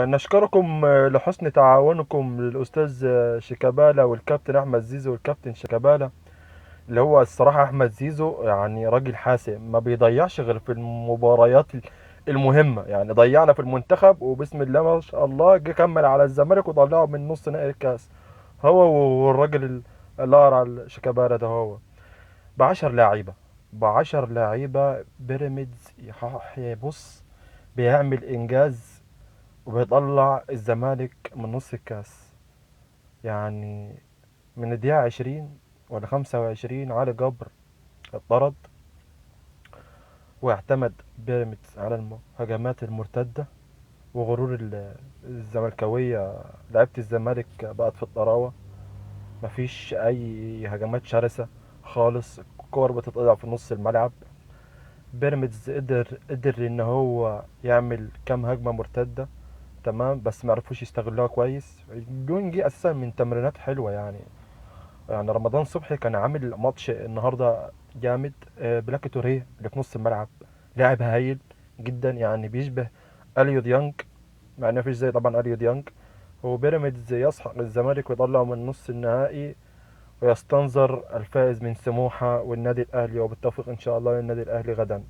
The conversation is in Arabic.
نشكركم لحسن تعاونكم للأستاذ شيكابالا والكابتن أحمد زيزو والكابتن شيكابالا. اللي هو الصراحة أحمد زيزو يعني راجل حاسم، ما بيضيعش غير في المباريات المهمة. يعني ضيعنا في المنتخب وبسم الله ما شاء الله جه كمل على الزمالك وطلعه من نص نهائي الكاس. هو والراجل الأقرع شيكابالا ده هو ب10 لعيبة بيراميدز بص بيعمل إنجاز وبيطلع الزمالك من نص الكاس. يعني من الدقيقة 20 ولا 25 علي جبر اتطرد، واعتمد بيراميدز على الهجمات المرتدة وغرور الزملكاوية. لعيبة الزمالك بقت في الطراوة، مفيش أي هجمات شرسة خالص، الكور بتتقطع في نص الملعب. بيراميدز قدر ان هو يعمل كام هجمة مرتدة، تمام، بس ما عرفوش يستغلوها كويس. الجون جه اساسا من تمريرات حلوة يعني رمضان صبحي كان عامل ماتش النهارده جامد. بلاك توريه اللي في نص الملعب لاعب هايل جدا، يعني بيشبه اليو ديانج، مع انه مفيش زي طبعا اليو ديانج. هو بيراميدز يسحق الزمالك ويطلعه من نص النهائي ويستنظر الفائز من سموحة والنادي الاهلي، وبالتوفيق ان شاء الله للنادي الاهلي غدا.